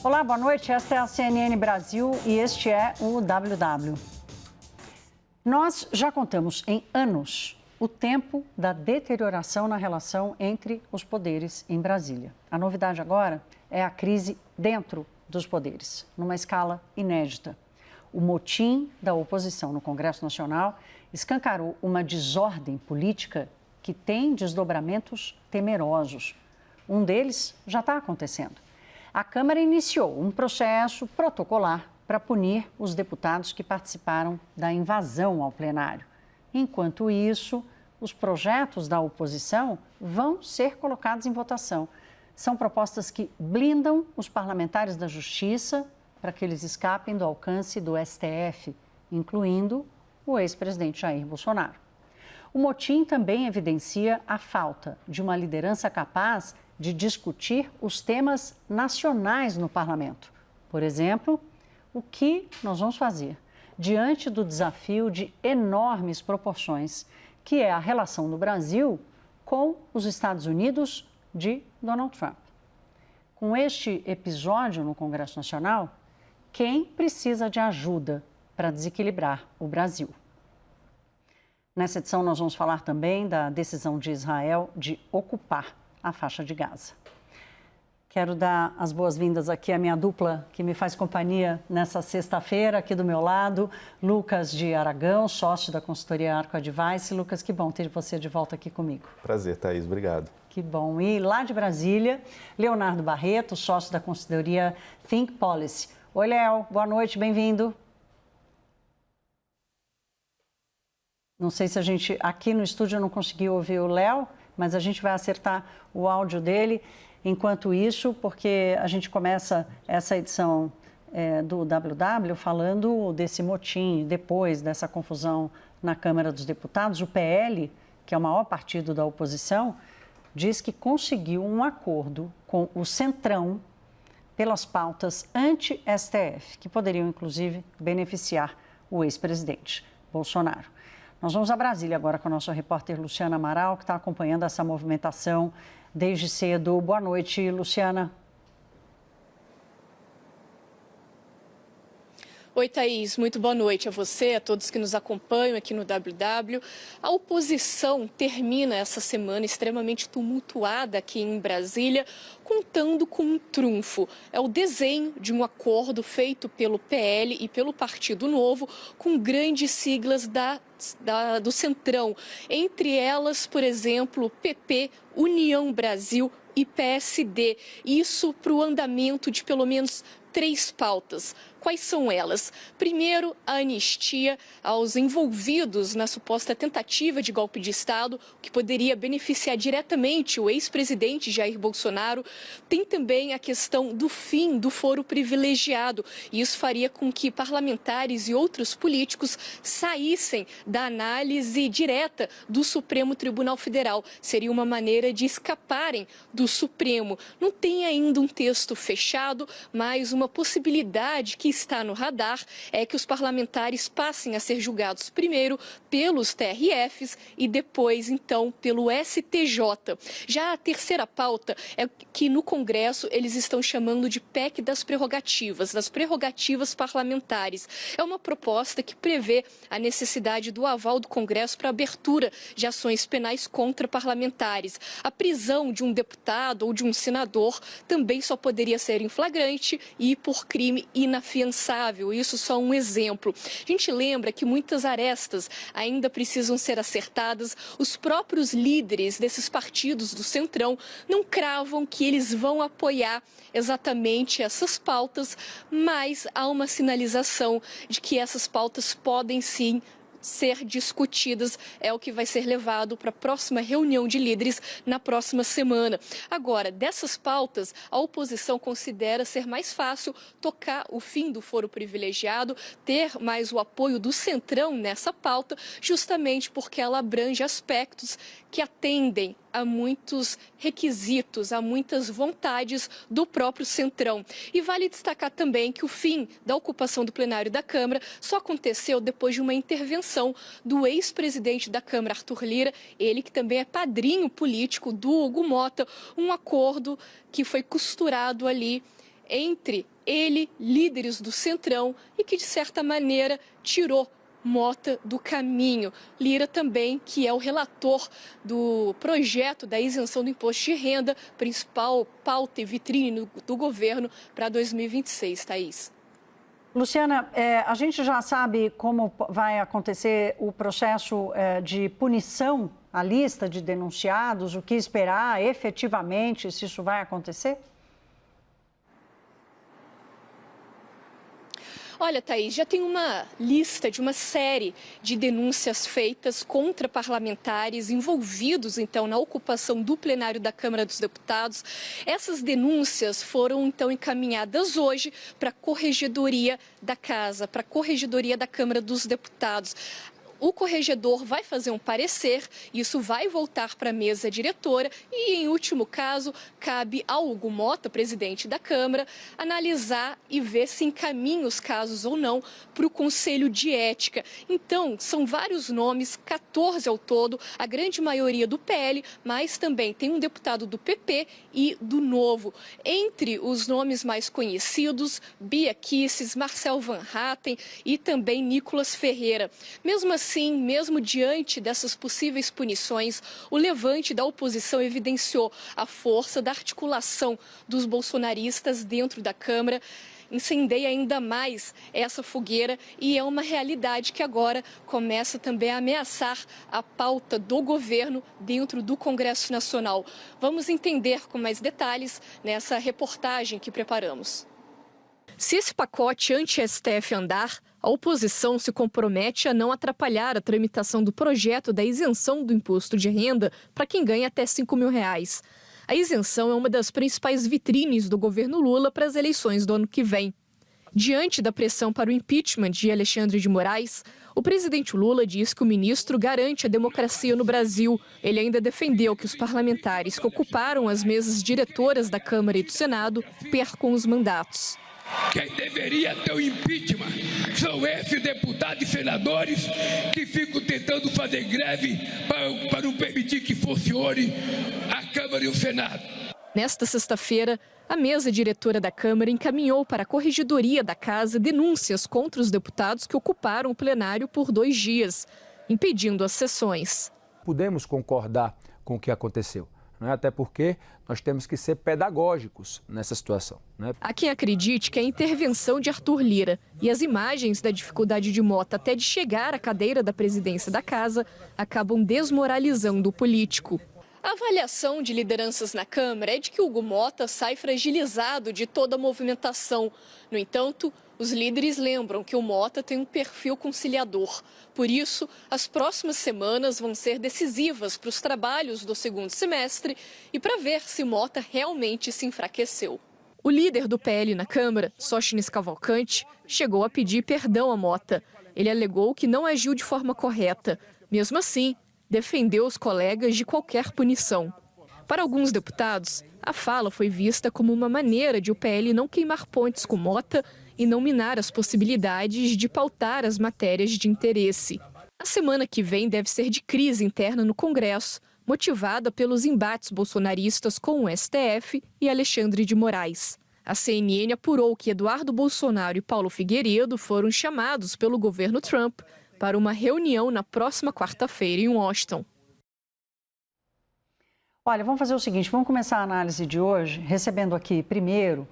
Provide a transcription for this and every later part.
Olá, boa noite. Esta é a CNN Brasil e este é o WW. Nós já contamos em anos o tempo da deterioração na relação entre os poderes em Brasília. A novidade agora é a crise dentro dos poderes, numa escala inédita. O motim da oposição no Congresso Nacional escancarou uma desordem política que tem desdobramentos temerosos. Um deles já está acontecendo. A Câmara iniciou um processo protocolar para punir os deputados que participaram da invasão ao plenário. Enquanto isso, os projetos da oposição vão ser colocados em votação. São propostas que blindam os parlamentares da Justiça para que eles escapem do alcance do STF, incluindo o ex-presidente Jair Bolsonaro. O motim também evidencia a falta de uma liderança capaz de discutir os temas nacionais no parlamento. Por exemplo, o que nós vamos fazer diante do desafio de enormes proporções, que é a relação do Brasil com os Estados Unidos de Donald Trump. Com este episódio no Congresso Nacional, quem precisa de ajuda para desequilibrar o Brasil? Nessa edição, nós vamos falar também da decisão de Israel de ocupar a faixa de Gaza. Quero dar as boas-vindas aqui à minha dupla que me faz companhia nessa sexta-feira, aqui do meu lado, Lucas de Aragão, sócio da consultoria Arco Advice. Lucas, que bom ter você de volta aqui comigo. Prazer, Thaís, obrigado. Que bom. E lá de Brasília, Leonardo Barreto, sócio da consultoria Think Policy. Oi, Léo, boa noite, bem-vindo. Não sei se a gente, aqui no estúdio, eu não consegui ouvir o Léo, mas a gente vai acertar o áudio dele. Enquanto isso, porque a gente começa essa edição do WW falando desse motim, depois dessa confusão na Câmara dos Deputados, o PL, que é o maior partido da oposição, diz que conseguiu um acordo com o Centrão pelas pautas anti-STF, que poderiam, inclusive, beneficiar o ex-presidente Bolsonaro. Nós vamos a Brasília agora com a nossa repórter Luciana Amaral, que está acompanhando essa movimentação desde cedo. Boa noite, Luciana. Oi, Thaís. Muito boa noite a você, a todos que nos acompanham aqui no WW. A oposição termina essa semana extremamente tumultuada aqui em Brasília, contando com um trunfo. É o desenho de um acordo feito pelo PL e pelo Partido Novo, com grandes siglas do Centrão. Entre elas, por exemplo, PP, União Brasil e PSD. Isso para o andamento de pelo menos 3 pautas. Quais são elas? Primeiro, a anistia aos envolvidos na suposta tentativa de golpe de Estado, que poderia beneficiar diretamente o ex-presidente Jair Bolsonaro. Tem também a questão do fim do foro privilegiado. E isso faria com que parlamentares e outros políticos saíssem da análise direta do Supremo Tribunal Federal. Seria uma maneira de escaparem do Supremo. Não tem ainda um texto fechado, mas uma possibilidade que está no radar é que os parlamentares passem a ser julgados primeiro pelos TRFs e depois, então, pelo STJ. Já a terceira pauta é que no Congresso eles estão chamando de PEC das prerrogativas parlamentares. É uma proposta que prevê a necessidade do aval do Congresso para abertura de ações penais contra parlamentares. A prisão de um deputado ou de um senador também só poderia ser em flagrante e por crime inafiançável. Isso só um exemplo. A gente lembra que muitas arestas ainda precisam ser acertadas. Os próprios líderes desses partidos do Centrão não cravam que eles vão apoiar exatamente essas pautas, mas há uma sinalização de que essas pautas podem sim ser discutidas, é o que vai ser levado para a próxima reunião de líderes na próxima semana. Agora, dessas pautas, a oposição considera ser mais fácil tocar o fim do foro privilegiado, ter mais o apoio do Centrão nessa pauta, justamente porque ela abrange aspectos que atendem a muitos requisitos, a muitas vontades do próprio Centrão. E vale destacar também que o fim da ocupação do plenário da Câmara só aconteceu depois de uma intervenção do ex-presidente da Câmara, Arthur Lira, ele que também é padrinho político do Hugo Mota, um acordo que foi costurado ali entre ele, líderes do Centrão, e que, de certa maneira, tirou Mota do caminho. Lira também, que é o relator do projeto da isenção do imposto de renda, principal pauta e vitrine do governo para 2026, Thaís. Luciana, a gente já sabe como vai acontecer o processo de punição, a lista de denunciados, o que esperar efetivamente, se isso vai acontecer? Olha, Thaís, já tem uma lista de uma série de denúncias feitas contra parlamentares envolvidos, então, na ocupação do plenário da Câmara dos Deputados. Essas denúncias foram, então, encaminhadas hoje para a Corregedoria da Casa, para a Corregedoria da Câmara dos Deputados. O corregedor vai fazer um parecer, isso vai voltar para a mesa diretora e, em último caso, cabe ao Hugo Mota, presidente da Câmara, analisar e ver se encaminha os casos ou não para o Conselho de Ética. Então, são vários nomes, 14 ao todo, a grande maioria do PL, mas também tem um deputado do PP e do Novo. Entre os nomes mais conhecidos, Bia Kicis, Marcel Van Hatten e também Nicolas Ferreira. Mesmo assim, mesmo diante dessas possíveis punições, o levante da oposição evidenciou a força da articulação dos bolsonaristas dentro da Câmara. Incendeia ainda mais essa fogueira e é uma realidade que agora começa também a ameaçar a pauta do governo dentro do Congresso Nacional. Vamos entender com mais detalhes nessa reportagem que preparamos. Se esse pacote anti-STF andar, a oposição se compromete a não atrapalhar a tramitação do projeto da isenção do imposto de renda para quem ganha até R$5.000. A isenção é uma das principais vitrines do governo Lula para as eleições do ano que vem. Diante da pressão para o impeachment de Alexandre de Moraes, o presidente Lula diz que o ministro garante a democracia no Brasil. Ele ainda defendeu que os parlamentares que ocuparam as mesas diretoras da Câmara e do Senado percam os mandatos. Quem deveria ter o impeachment são esses deputados e senadores que ficam tentando fazer greve para não permitir que funcione a Câmara e o Senado. Nesta sexta-feira, a mesa diretora da Câmara encaminhou para a Corregedoria da Casa denúncias contra os deputados que ocuparam o plenário por 2 dias, impedindo as sessões. Podemos concordar com o que aconteceu, até porque nós temos que ser pedagógicos nessa situação. Há quem acredite que a intervenção de Arthur Lira e as imagens da dificuldade de Mota até de chegar à cadeira da presidência da casa acabam desmoralizando o político. A avaliação de lideranças na Câmara é de que Hugo Mota sai fragilizado de toda a movimentação. No entanto, os líderes lembram que o Mota tem um perfil conciliador. Por isso, as próximas semanas vão ser decisivas para os trabalhos do segundo semestre e para ver se Mota realmente se enfraqueceu. O líder do PL na Câmara, Sóstenes Cavalcante, chegou a pedir perdão a Mota. Ele alegou que não agiu de forma correta. Mesmo assim, defendeu os colegas de qualquer punição. Para alguns deputados, a fala foi vista como uma maneira de o PL não queimar pontes com Mota e não minar as possibilidades de pautar as matérias de interesse. A semana que vem deve ser de crise interna no Congresso, motivada pelos embates bolsonaristas com o STF e Alexandre de Moraes. A CNN apurou que Eduardo Bolsonaro e Paulo Figueiredo foram chamados pelo governo Trump para uma reunião na próxima quarta-feira em Washington. Olha, vamos fazer o seguinte, vamos começar a análise de hoje recebendo aqui primeiro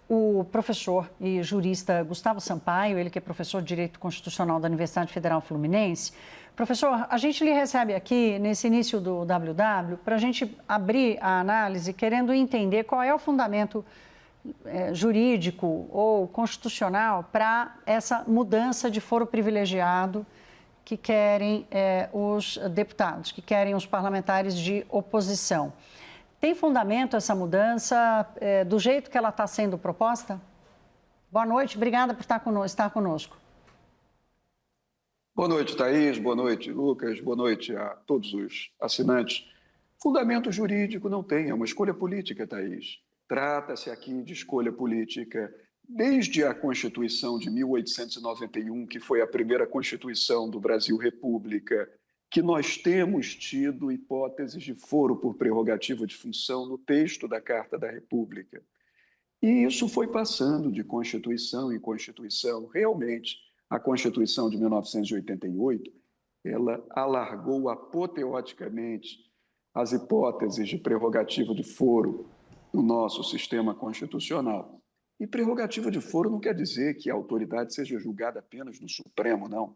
o professor e jurista Gustavo Sampaio, ele que é professor de Direito Constitucional da Universidade Federal Fluminense. Professor, a gente lhe recebe aqui nesse início do WW para a gente abrir a análise querendo entender qual é o fundamento jurídico ou constitucional para essa mudança de foro privilegiado que querem os deputados, que querem os parlamentares de oposição. Tem fundamento essa mudança do jeito que ela está sendo proposta? Boa noite, obrigada por estar conosco. Boa noite, Thaís, boa noite, Lucas, boa noite a todos os assinantes. Fundamento jurídico não tem, é uma escolha política, Thaís. Trata-se aqui de escolha política desde a Constituição de 1891, que foi a primeira Constituição do Brasil República, que nós temos tido hipóteses de foro por prerrogativa de função no texto da Carta da República. E isso foi passando de Constituição em Constituição. Realmente, a Constituição de 1988, ela alargou apoteoticamente as hipóteses de prerrogativa de foro no nosso sistema constitucional. E prerrogativa de foro não quer dizer que a autoridade seja julgada apenas no Supremo, não.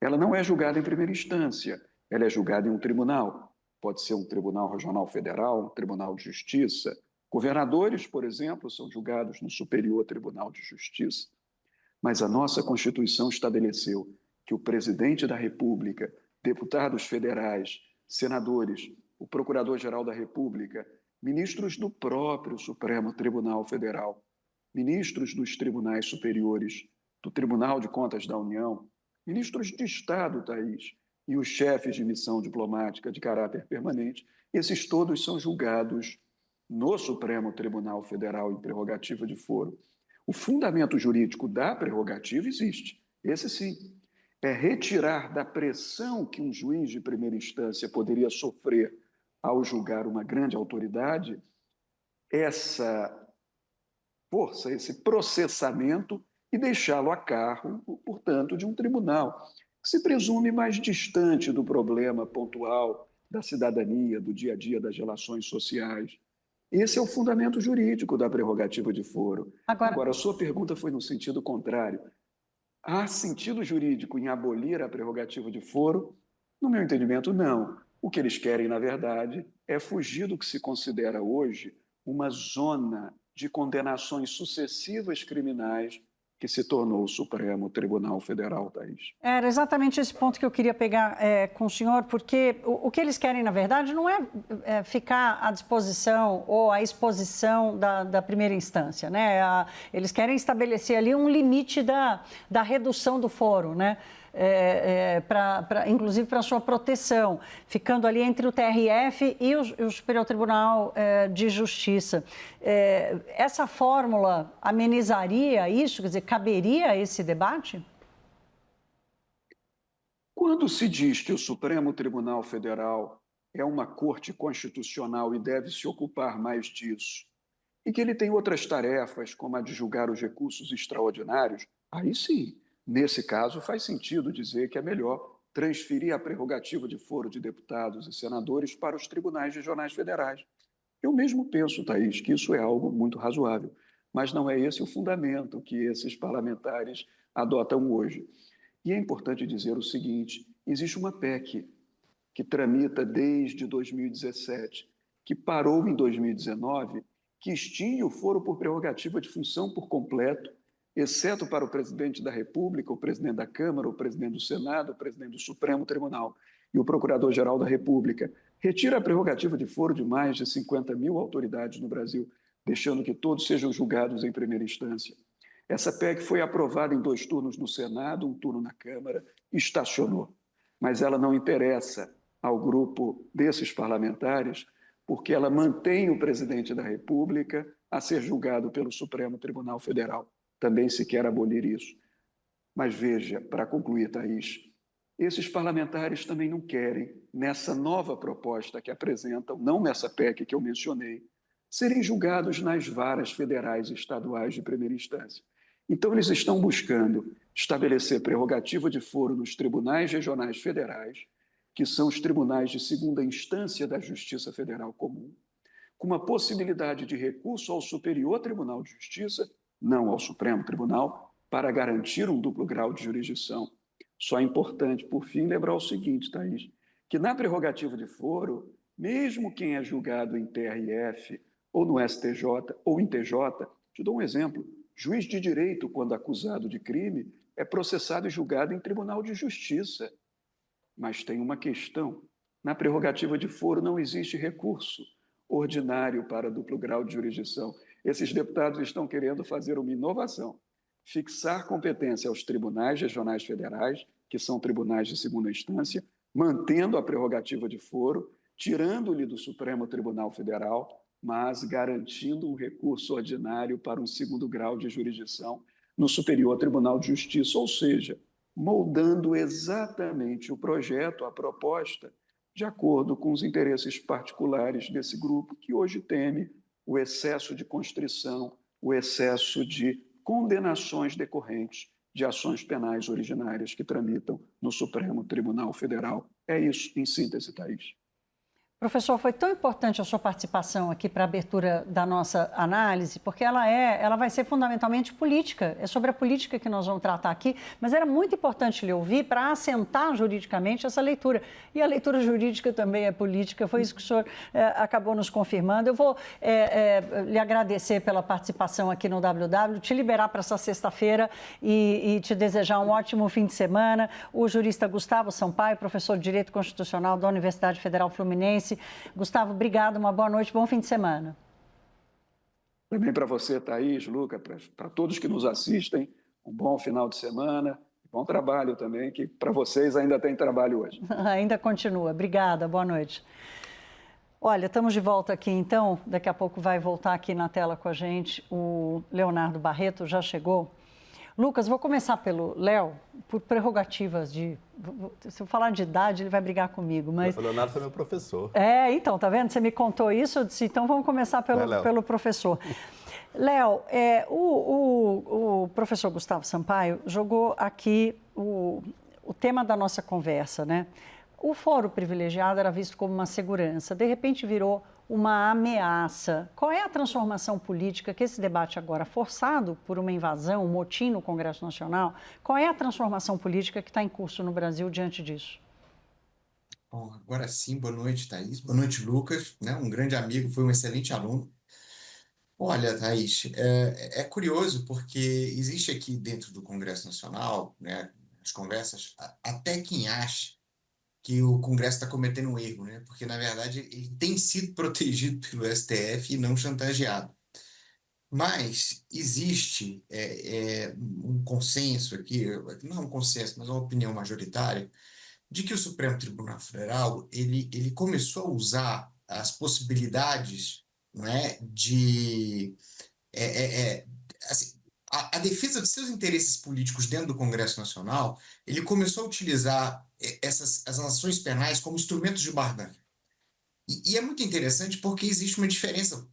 Ela não é julgada em primeira instância, ela é julgada em um tribunal. Pode ser um tribunal regional federal, um tribunal de justiça. Governadores, por exemplo, são julgados no Superior Tribunal de Justiça. Mas a nossa Constituição estabeleceu que o presidente da República, deputados federais, senadores, o Procurador-Geral da República, ministros do próprio Supremo Tribunal Federal, ministros dos tribunais superiores, do Tribunal de Contas da União, ministros de Estado, Thaís, e os chefes de missão diplomática de caráter permanente, esses todos são julgados no Supremo Tribunal Federal em prerrogativa de foro. O fundamento jurídico da prerrogativa existe, esse sim. É retirar da pressão que um juiz de primeira instância poderia sofrer ao julgar uma grande autoridade, essa força, esse processamento e deixá-lo a cargo, portanto, de um tribunal, que se presume mais distante do problema pontual da cidadania, do dia a dia das relações sociais. Esse é o fundamento jurídico da prerrogativa de foro. Agora, a sua pergunta foi no sentido contrário. Há sentido jurídico em abolir a prerrogativa de foro? No meu entendimento, não. O que eles querem, na verdade, é fugir do que se considera hoje uma zona de condenações sucessivas criminais que se tornou o Supremo Tribunal Federal, Thaís. Era exatamente esse ponto que eu queria pegar com o senhor, porque o que eles querem, na verdade, não é ficar à disposição ou à exposição da primeira instância, né? Eles querem estabelecer ali um limite da redução do foro, né? Inclusive para sua proteção, ficando ali entre o TRF e o Superior Tribunal de Justiça. Essa fórmula amenizaria isso? Quer dizer, caberia esse debate? Quando se diz que o Supremo Tribunal Federal é uma corte constitucional e deve se ocupar mais disso, e que ele tem outras tarefas, como a de julgar os recursos extraordinários, aí sim, nesse caso, faz sentido dizer que é melhor transferir a prerrogativa de foro de deputados e senadores para os tribunais regionais federais. Eu mesmo penso, Thaís, que isso é algo muito razoável, mas não é esse o fundamento que esses parlamentares adotam hoje. E é importante dizer o seguinte: existe uma PEC que tramita desde 2017, que parou em 2019, que extingue o foro por prerrogativa de função por completo, exceto para o presidente da República, o presidente da Câmara, o presidente do Senado, o presidente do Supremo Tribunal e o Procurador-Geral da República. Retira a prerrogativa de foro de mais de 50 mil autoridades no Brasil, deixando que todos sejam julgados em primeira instância. Essa PEC foi aprovada em 2 turnos no Senado, 1 turno na Câmara, e estacionou. Mas ela não interessa ao grupo desses parlamentares, porque ela mantém o presidente da República a ser julgado pelo Supremo Tribunal Federal. Também se quer abolir isso. Mas veja, para concluir, Thaís, esses parlamentares também não querem, nessa nova proposta que apresentam, não nessa PEC que eu mencionei, serem julgados nas varas federais e estaduais de primeira instância. Então, eles estão buscando estabelecer prerrogativa de foro nos tribunais regionais federais, que são os tribunais de segunda instância da Justiça Federal Comum, com uma possibilidade de recurso ao Superior Tribunal de Justiça, não ao Supremo Tribunal, para garantir um duplo grau de jurisdição. Só é importante, por fim, lembrar o seguinte, Thaís, que na prerrogativa de foro, mesmo quem é julgado em TRF, ou no STJ, ou em TJ, te dou um exemplo, juiz de direito, quando acusado de crime, é processado e julgado em Tribunal de Justiça. Mas tem uma questão, na prerrogativa de foro não existe recurso ordinário para duplo grau de jurisdição. Esses deputados estão querendo fazer uma inovação, fixar competência aos tribunais regionais federais, que são tribunais de segunda instância, mantendo a prerrogativa de foro, tirando-lhe do Supremo Tribunal Federal, mas garantindo um recurso ordinário para um segundo grau de jurisdição no Superior Tribunal de Justiça, ou seja, moldando exatamente o projeto, a proposta, de acordo com os interesses particulares desse grupo que hoje teme o excesso de constrição, o excesso de condenações decorrentes de ações penais originárias que tramitam no Supremo Tribunal Federal. É isso, em síntese, Thaís. Professor, foi tão importante a sua participação aqui para a abertura da nossa análise, porque ela vai ser fundamentalmente política. É sobre a política que nós vamos tratar aqui, mas era muito importante lhe ouvir para assentar juridicamente essa leitura. E a leitura jurídica também é política, foi isso que o senhor acabou nos confirmando. Eu vou lhe agradecer pela participação aqui no WW, te liberar para essa sexta-feira e te desejar um ótimo fim de semana. O jurista Gustavo Sampaio, professor de Direito Constitucional da Universidade Federal Fluminense. Gustavo, obrigado, uma boa noite, bom fim de semana. Também para você, Thaís, Luca, para todos que nos assistem, um bom final de semana, bom trabalho também, que para vocês ainda tem trabalho hoje. Ainda continua, obrigada, boa noite. Olha, estamos de volta aqui então, daqui a pouco vai voltar aqui na tela com a gente o Leonardo Barreto, já chegou. Lucas, vou começar pelo Léo, por prerrogativas de... Se eu falar de idade, ele vai brigar comigo, mas... O Leonardo foi meu professor. Então, tá vendo? Você me contou isso, eu disse, então vamos começar pelo professor. Léo, o professor Gustavo Sampaio jogou aqui o tema da nossa conversa, né? O foro privilegiado era visto como uma segurança, de repente virou uma ameaça. Qual é a transformação política que esse debate agora, forçado por uma invasão, um motim no Congresso Nacional, qual é a transformação política que está em curso no Brasil diante disso? Bom, agora sim, boa noite, Thaís. Boa noite, Lucas, né? Um grande amigo, foi um excelente aluno. Olha, Thaís, é curioso porque existe aqui dentro do Congresso Nacional, né, as conversas, até quem acha que o Congresso está cometendo um erro, né? Porque, na verdade, ele tem sido protegido pelo STF e não chantageado. Mas existe um consenso aqui, não um consenso, mas uma opinião majoritária, de que o Supremo Tribunal Federal ele começou a usar as possibilidades, não é, de... assim, a defesa de seus interesses políticos dentro do Congresso Nacional, ele começou a utilizar as ações penais como instrumentos de barganha. E é muito interessante porque existe uma diferença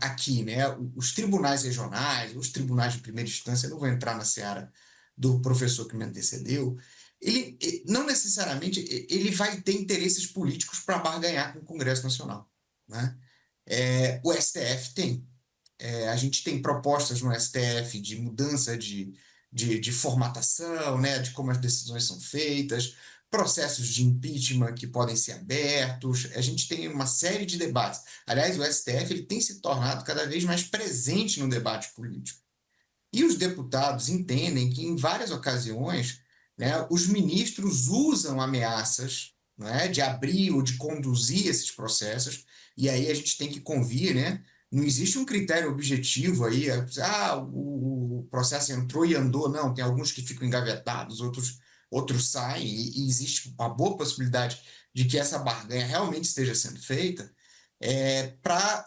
aqui, né? Os tribunais regionais, os tribunais de primeira instância, eu não vou entrar na seara do professor que me antecedeu, ele não necessariamente ele vai ter interesses políticos para barganhar com o Congresso Nacional, né? O STF tem. A gente tem propostas no STF de mudança de formatação, né, de como as decisões são feitas, processos de impeachment que podem ser abertos, a gente tem uma série de debates. Aliás, o STF ele tem se tornado cada vez mais presente no debate político. E os deputados entendem que, em várias ocasiões, né, os ministros usam ameaças, né, de abrir ou de conduzir esses processos, e aí a gente tem que convir, né? Não existe um critério objetivo aí, o processo entrou e andou, não, tem alguns que ficam engavetados, outros saem, e existe uma boa possibilidade de que essa barganha realmente esteja sendo feita para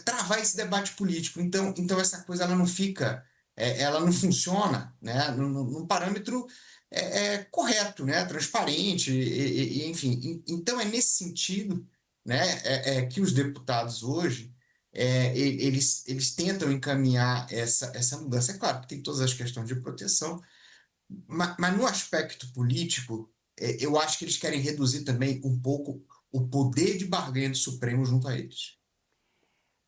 travar esse debate político. Então essa coisa ela não fica, ela não funciona, né, num parâmetro correto, né, transparente, enfim. Então é nesse sentido, né, que os deputados hoje eles tentam encaminhar essa mudança. É claro que tem todas as questões de proteção, mas no aspecto político, eu acho que eles querem reduzir também um pouco o poder de barganha do Supremo junto a eles.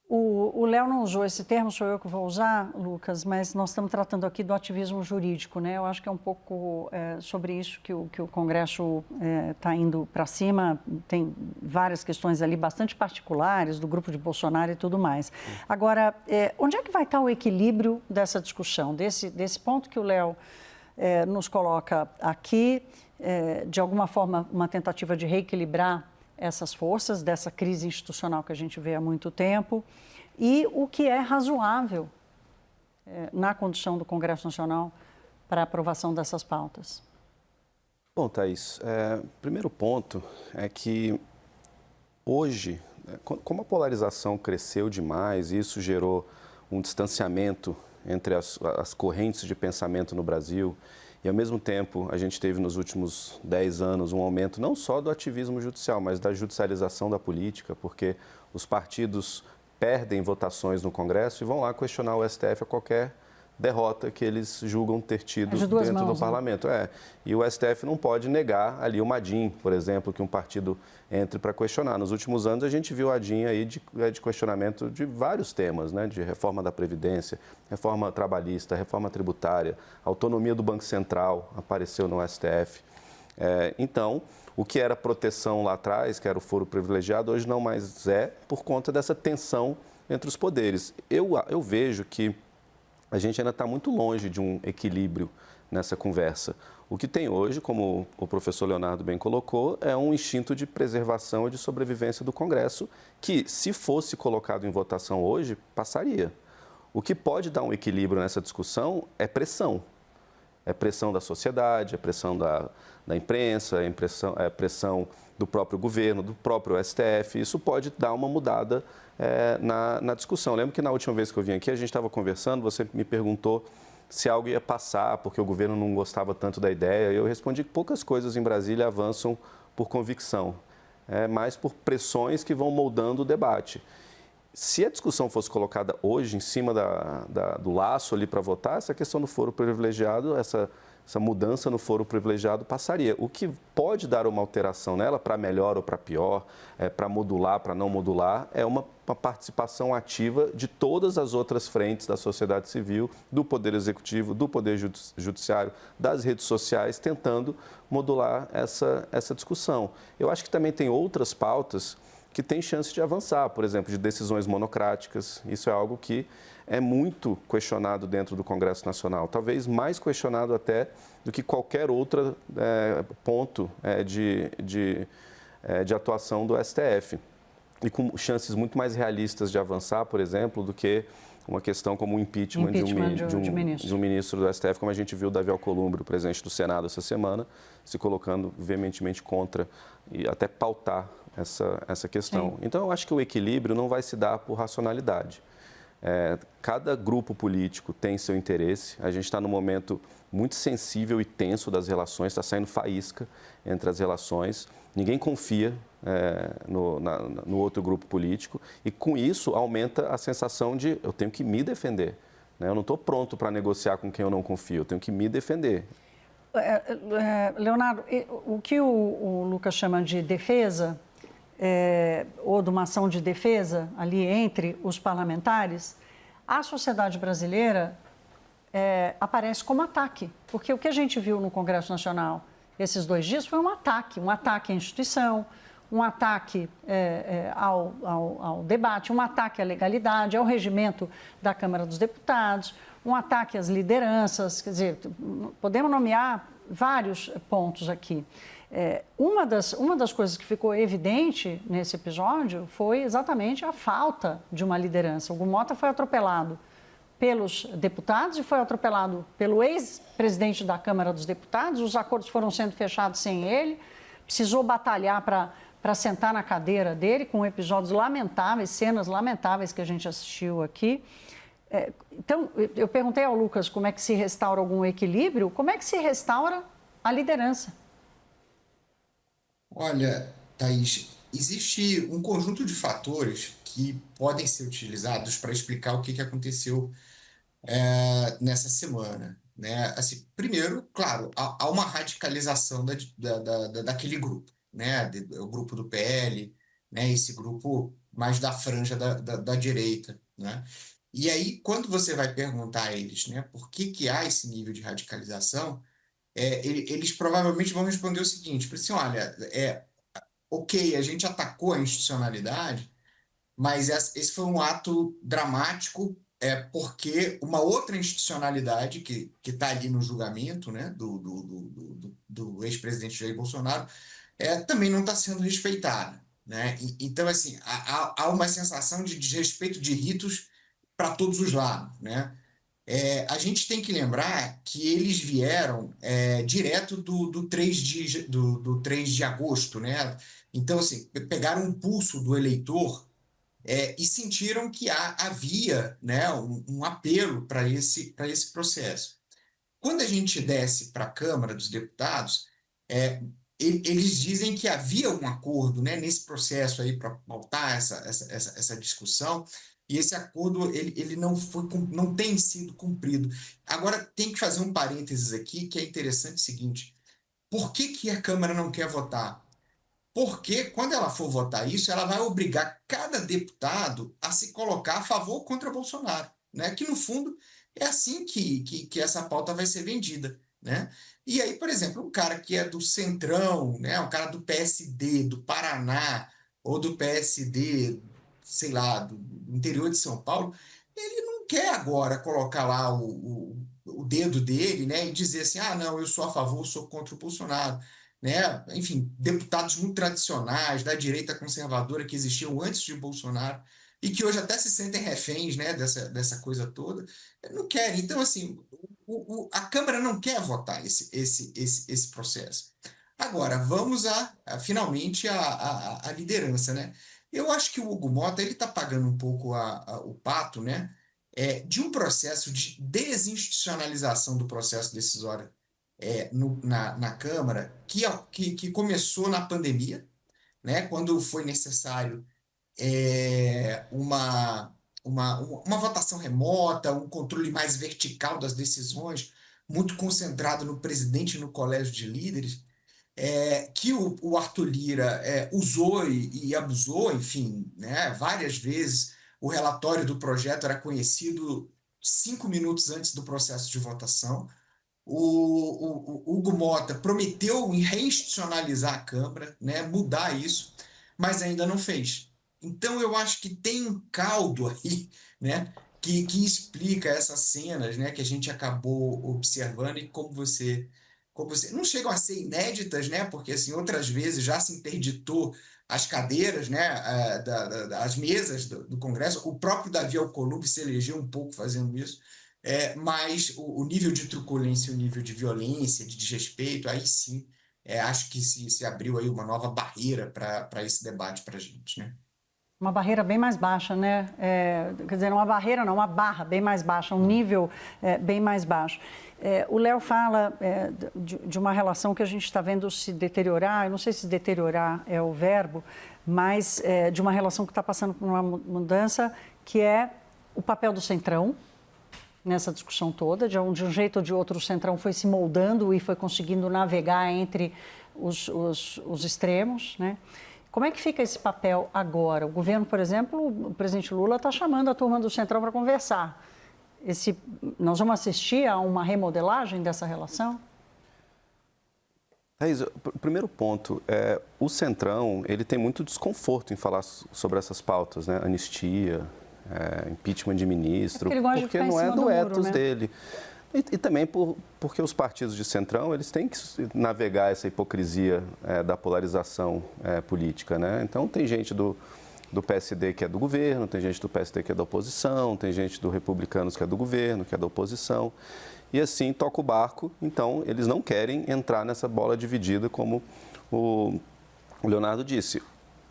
O Léo não usou esse termo, sou eu que vou usar, Lucas, mas nós estamos tratando aqui do ativismo jurídico, né? Eu acho que é um pouco sobre isso que o Congresso está indo para cima. Tem várias questões ali bastante particulares do grupo de Bolsonaro e tudo mais. Agora, onde é que vai estar o equilíbrio dessa discussão, desse ponto que o Léo nos coloca aqui, de alguma forma uma tentativa de reequilibrar essas forças dessa crise institucional que a gente vê há muito tempo e o que é razoável na condução do Congresso Nacional para a aprovação dessas pautas? Bom, Thaís, o primeiro ponto é que hoje, como a polarização cresceu demais, isso gerou um distanciamento entre as correntes de pensamento no Brasil. E, ao mesmo tempo, a gente teve nos últimos 10 anos um aumento não só do ativismo judicial, mas da judicialização da política, porque os partidos perdem votações no Congresso e vão lá questionar o STF a qualquer derrota que eles julgam ter tido dentro do parlamento. E o STF não pode negar ali o Madin, por exemplo, que um partido entre para questionar. Nos últimos anos a gente viu a DIN aí de questionamento de vários temas, né? De reforma da Previdência, reforma trabalhista, reforma tributária, autonomia do Banco Central apareceu no STF. Então, o que era proteção lá atrás, que era o foro privilegiado, hoje não mais é, por conta dessa tensão entre os poderes. Eu vejo que a gente ainda está muito longe de um equilíbrio nessa conversa. O que tem hoje, como o professor Leonardo bem colocou, é um instinto de preservação e de sobrevivência do Congresso, que, se fosse colocado em votação hoje, passaria. O que pode dar um equilíbrio nessa discussão é pressão. É pressão da sociedade, é pressão da imprensa, é pressão do próprio governo, do próprio STF. Isso pode dar uma mudada na discussão. Lembro que na última vez que eu vim aqui, a gente estava conversando, você me perguntou se algo ia passar, porque o governo não gostava tanto da ideia. Eu respondi que poucas coisas em Brasília avançam por convicção, mas por pressões que vão moldando o debate. Se a discussão fosse colocada hoje em cima do laço ali para votar, essa questão do foro privilegiado, essa mudança no foro privilegiado passaria. O que pode dar uma alteração nela, para melhor ou para pior, para modular, para não modular, é uma participação ativa de todas as outras frentes da sociedade civil, do Poder Executivo, do Poder Judiciário, das redes sociais, tentando modular essa discussão. Eu acho que também tem outras pautas que têm chance de avançar, por exemplo, de decisões monocráticas. Isso é algo que é muito questionado dentro do Congresso Nacional, talvez mais questionado até do que qualquer outro ponto de atuação do STF. E com chances muito mais realistas de avançar, por exemplo, do que uma questão como o impeachment de um ministro do STF, como a gente viu o Davi Alcolumbre, o presidente do Senado, essa semana, se colocando veementemente contra e até pautar essa questão. Sim. Então, eu acho que o equilíbrio não vai se dar por racionalidade. Cada grupo político tem seu interesse. A gente está num momento muito sensível e tenso das relações, está saindo faísca entre as relações. Ninguém confia no outro grupo político e, com isso, aumenta a sensação de eu tenho que me defender. Né? Eu não estou pronto para negociar com quem eu não confio, eu tenho que me defender. Leonardo, o que o Lucas chama de defesa, ou de uma ação de defesa ali entre os parlamentares, a sociedade brasileira aparece como ataque. Porque o que a gente viu no Congresso Nacional esses 2 dias foi um ataque à instituição, um ataque ao debate, um ataque à legalidade, ao regimento da Câmara dos Deputados, um ataque às lideranças. Quer dizer, podemos nomear vários pontos aqui. Uma das coisas que ficou evidente nesse episódio foi exatamente a falta de uma liderança. O Mota foi atropelado pelos deputados e foi atropelado pelo ex-presidente da Câmara dos Deputados. Os acordos foram sendo fechados sem ele. Precisou batalhar para sentar na cadeira dele, com episódios lamentáveis, cenas lamentáveis que a gente assistiu aqui. Então, eu perguntei ao Lucas como é que se restaura algum equilíbrio, como é que se restaura a liderança? Olha, Thaís, existe um conjunto de fatores que podem ser utilizados para explicar o que aconteceu nessa semana. Né? Assim, primeiro, claro, há uma radicalização daquele grupo, né? O grupo do PL, né? Esse grupo mais da franja da direita. Né? E aí, quando você vai perguntar a eles, né, por que há esse nível de radicalização, eles provavelmente vão responder o seguinte, assim, olha, ok, a gente atacou a institucionalidade, mas esse foi um ato dramático, porque uma outra institucionalidade que está ali no julgamento, né, do ex-presidente Jair Bolsonaro, também não está sendo respeitada. Né? Então, assim, há uma sensação de desrespeito de ritos para todos os lados. Né? A gente tem que lembrar que eles vieram direto do 3 de agosto. Né? Então, assim, pegaram um pulso do eleitor e sentiram que havia, né, um apelo para esse processo. Quando a gente desce para a Câmara dos Deputados, eles dizem que havia um acordo, né, nesse processo aí para pautar essa discussão, e esse acordo ele não tem sido cumprido. Agora, tem que fazer um parênteses aqui, que é interessante o seguinte: por que a Câmara não quer votar? Porque quando ela for votar isso, ela vai obrigar cada deputado a se colocar a favor ou contra Bolsonaro, né? Que no fundo é assim que essa pauta vai ser vendida, né? E aí, por exemplo, um cara que é do Centrão, né? Um cara do PSD, do Paraná, ou do PSD, sei lá, do interior de São Paulo, ele não quer agora colocar lá o dedo dele, né? E dizer assim, ah, não, eu sou a favor, eu sou contra o Bolsonaro, né? Enfim, deputados muito tradicionais da direita conservadora que existiam antes de Bolsonaro e que hoje até se sentem reféns, né, dessa coisa toda, não querem. Então, assim, a Câmara não quer votar esse processo. Agora, vamos finalmente a liderança, né? Eu acho que o Hugo Mota ele está pagando um pouco o pato, né? De um processo de desinstitucionalização do processo decisório na Câmara, que começou na pandemia, né, quando foi necessário uma votação remota, um controle mais vertical das decisões, muito concentrado no presidente e no colégio de líderes, que o Arthur Lira usou e abusou, enfim, né, várias vezes. O relatório do projeto era conhecido 5 minutos antes do processo de votação. O Hugo Mota prometeu reinstitucionalizar a Câmara, né, mudar isso, mas ainda não fez. Então, eu acho que tem um caldo aí, né, que explica essas cenas, né, que a gente acabou observando e como você não chegam a ser inéditas, né, porque assim, outras vezes já se interditou as cadeiras, né, as mesas do Congresso. O próprio Davi Alcolumbre se elegeu um pouco fazendo isso. Mas o nível de truculência, o nível de violência, de desrespeito, aí sim, acho que se abriu aí uma nova barreira para esse debate para a gente, né? Uma barreira bem mais baixa, né? Quer dizer, uma barreira não, uma barra bem mais baixa, um nível bem mais baixo. O Léo fala de uma relação que a gente está vendo se deteriorar, eu não sei se deteriorar é o verbo, mas de uma relação que está passando por uma mudança, que é o papel do Centrão nessa discussão toda. De um jeito ou de outro, o Centrão foi se moldando e foi conseguindo navegar entre os extremos, né? Como é que fica esse papel agora? O governo, por exemplo, o presidente Lula está chamando a turma do Centrão para conversar. Nós vamos assistir a uma remodelagem dessa relação? Thaís, o primeiro ponto o Centrão ele tem muito desconforto em falar sobre essas pautas, né? Anistia, impeachment de ministro, porque não é do ethos dele. E também porque os partidos de Centrão, eles têm que navegar essa hipocrisia da polarização política, né? Então, tem gente do PSD que é do governo, tem gente do PSD que é da oposição, tem gente do Republicanos que é do governo, que é da oposição. E assim toca o barco. Então, eles não querem entrar nessa bola dividida, como o Leonardo disse.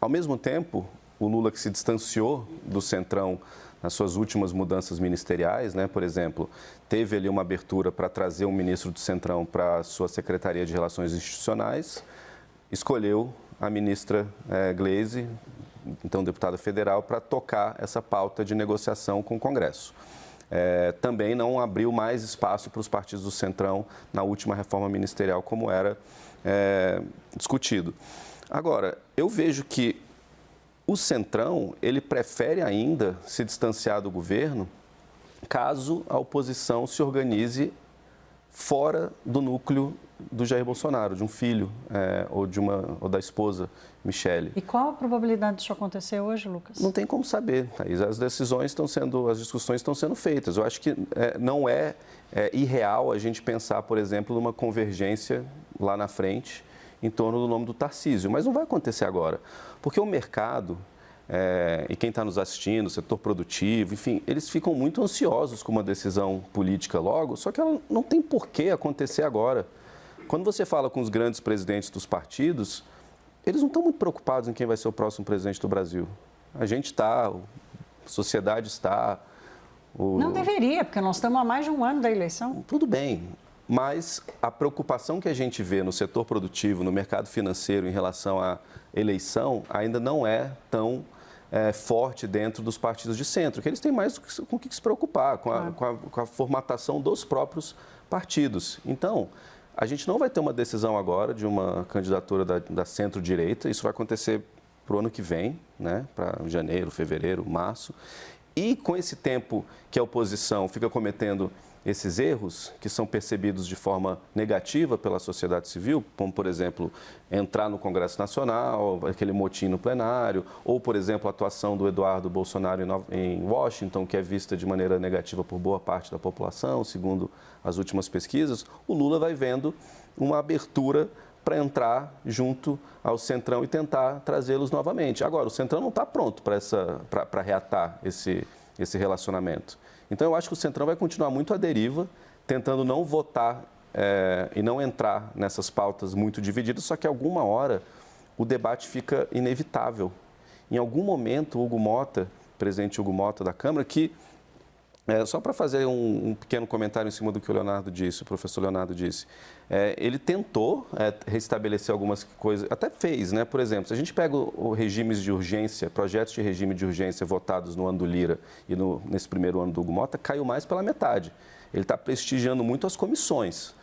Ao mesmo tempo, o Lula, que se distanciou do Centrão nas suas últimas mudanças ministeriais, né? Por exemplo, teve ali uma abertura para trazer um ministro do Centrão para a sua Secretaria de Relações Institucionais, escolheu a ministra Gleisi, então deputada federal, para tocar essa pauta de negociação com o Congresso. Também não abriu mais espaço para os partidos do Centrão na última reforma ministerial, como era discutido. Agora, eu vejo que o Centrão, ele prefere ainda se distanciar do governo caso a oposição se organize fora do núcleo do Jair Bolsonaro, de um filho ou da esposa, Michele. E qual a probabilidade disso acontecer hoje, Lucas? Não tem como saber, Thaís. As discussões estão sendo feitas. Eu acho que não é irreal a gente pensar, por exemplo, numa convergência lá na frente em torno do nome do Tarcísio, mas não vai acontecer agora, porque o mercado e quem está nos assistindo, o setor produtivo, enfim, eles ficam muito ansiosos com uma decisão política logo, só que ela não tem por que acontecer agora. Quando você fala com os grandes presidentes dos partidos, eles não estão muito preocupados em quem vai ser o próximo presidente do Brasil. A gente está, a sociedade está. Não deveria, porque nós estamos há mais de um ano da eleição. Tudo bem. Mas a preocupação que a gente vê no setor produtivo, no mercado financeiro em relação à eleição, ainda não é tão forte dentro dos partidos de centro, que eles têm mais com o que se preocupar, com a formatação dos próprios partidos. Então, a gente não vai ter uma decisão agora de uma candidatura da centro-direita, isso vai acontecer para o ano que vem, né, para janeiro, fevereiro, março. E com esse tempo que a oposição fica cometendo esses erros, que são percebidos de forma negativa pela sociedade civil, como, por exemplo, entrar no Congresso Nacional, aquele motim no plenário, ou, por exemplo, a atuação do Eduardo Bolsonaro em Washington, que é vista de maneira negativa por boa parte da população, segundo as últimas pesquisas, o Lula vai vendo uma abertura para entrar junto ao Centrão e tentar trazê-los novamente. Agora, o Centrão não está pronto para reatar esse relacionamento. Então, eu acho que o Centrão vai continuar muito à deriva, tentando não votar e não entrar nessas pautas muito divididas, só que, alguma hora, o debate fica inevitável. Em algum momento, o presidente Hugo Motta da Câmara, que, só para fazer um pequeno comentário em cima do que o professor Leonardo disse, ele tentou restabelecer algumas coisas, até fez, né? Por exemplo, se a gente pega o regimes de urgência, projetos de regime de urgência votados no ano do Lira e nesse primeiro ano do Hugo Motta, caiu mais pela metade. Ele está prestigiando muito as comissões.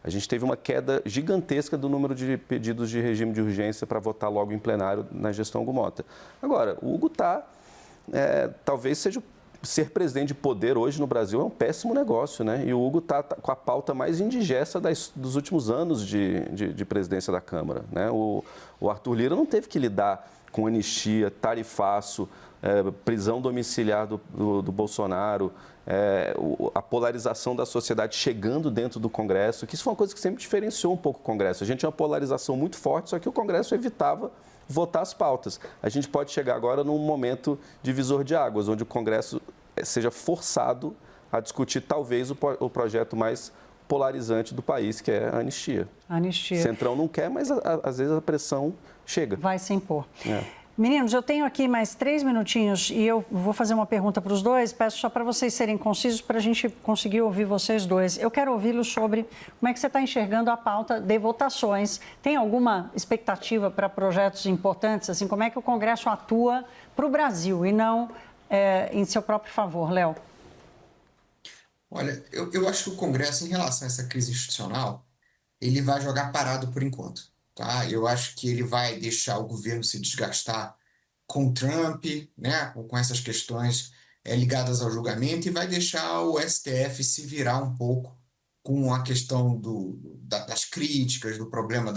A gente teve uma queda gigantesca do número de pedidos de regime de urgência para votar logo em plenário na gestão Hugo Motta. Agora, o Hugo talvez seja ser presidente de poder hoje no Brasil é um péssimo negócio, né? E o Hugo está com a pauta mais indigesta dos últimos anos de presidência da Câmara, né? O Arthur Lira não teve que lidar com anistia, tarifaço, prisão domiciliar do Bolsonaro, a polarização da sociedade chegando dentro do Congresso, que isso foi uma coisa que sempre diferenciou um pouco o Congresso. A gente tinha uma polarização muito forte, só que o Congresso evitava votar as pautas. A gente pode chegar agora num momento divisor de águas, onde o Congresso seja forçado a discutir talvez o projeto mais polarizante do país, que é a anistia. Anistia. Centrão não quer, mas às vezes a pressão chega. Vai se impor. Meninos, eu tenho aqui mais 3 minutinhos e eu vou fazer uma pergunta para os dois. Peço só para vocês serem concisos para a gente conseguir ouvir vocês dois. Eu quero ouvi-los sobre como é que você está enxergando a pauta de votações. Tem alguma expectativa para projetos importantes? Assim, como é que o Congresso atua para o Brasil e não em seu próprio favor? Léo? Olha, eu acho que o Congresso, em relação a essa crise institucional, ele vai jogar parado por enquanto. Tá? Eu acho que ele vai deixar o governo se desgastar com o Trump, né? Com essas questões ligadas ao julgamento, e vai deixar o STF se virar um pouco com a questão das críticas, do problema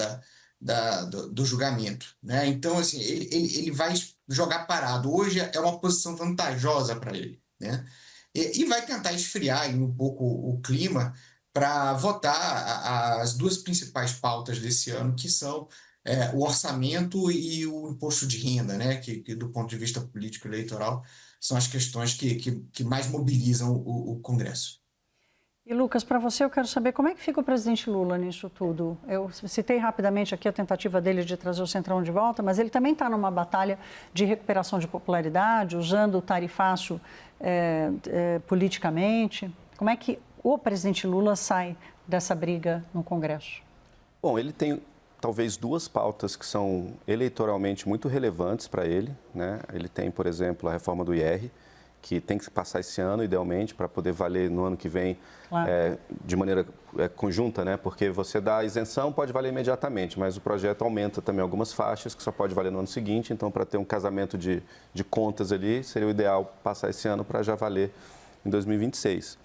do julgamento, né? Então, assim, ele vai jogar parado. Hoje é uma posição vantajosa para ele, né? E vai tentar esfriar um pouco o clima para votar as duas principais pautas desse ano, que são o orçamento e o imposto de renda, né? Que do ponto de vista político eleitoral são as questões que mais mobilizam o Congresso. E, Lucas, para você eu quero saber como é que fica o presidente Lula nisso tudo. Eu citei rapidamente aqui a tentativa dele de trazer o Centrão de volta, mas ele também está numa batalha de recuperação de popularidade, usando o tarifaço politicamente. Como é que o presidente Lula sai dessa briga no Congresso? Bom, ele tem talvez duas pautas que são eleitoralmente muito relevantes para ele, né? Ele tem, por exemplo, a reforma do IR, que tem que passar esse ano, idealmente, para poder valer no ano que vem, claro, de maneira conjunta, né? Porque você dá a isenção, pode valer imediatamente, mas o projeto aumenta também algumas faixas que só pode valer no ano seguinte. Então, para ter um casamento de contas ali, seria o ideal passar esse ano para já valer em 2026.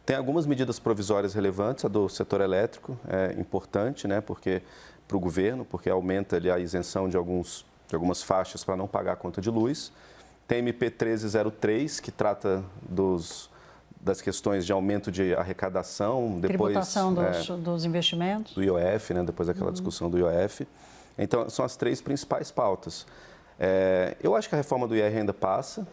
Tem algumas medidas provisórias relevantes, a do setor elétrico é importante, né? Porque para o governo, porque aumenta ali a isenção de algumas faixas para não pagar a conta de luz. Tem MP 1303, que trata das questões de aumento de arrecadação, depois tributação dos investimentos. Do IOF, né? Depois daquela discussão do IOF. Então, são as 3 principais pautas. Eu acho que a reforma do IR ainda passa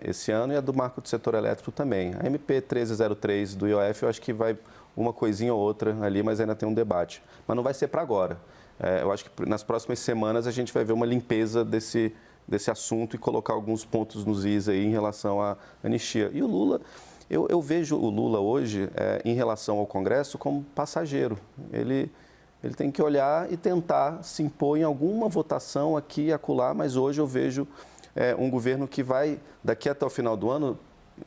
esse ano, e a do marco do setor elétrico também. A MP 1303 do IOF, eu acho que vai uma coisinha ou outra ali, mas ainda tem um debate. Mas não vai ser para agora. Eu acho que nas próximas semanas a gente vai ver uma limpeza desse assunto e colocar alguns pontos nos is aí em relação à anistia. E o Lula, eu vejo o Lula hoje, em relação ao Congresso, como passageiro. Ele tem que olhar e tentar se impor em alguma votação aqui e acolá, mas hoje eu vejo um governo que vai, daqui até o final do ano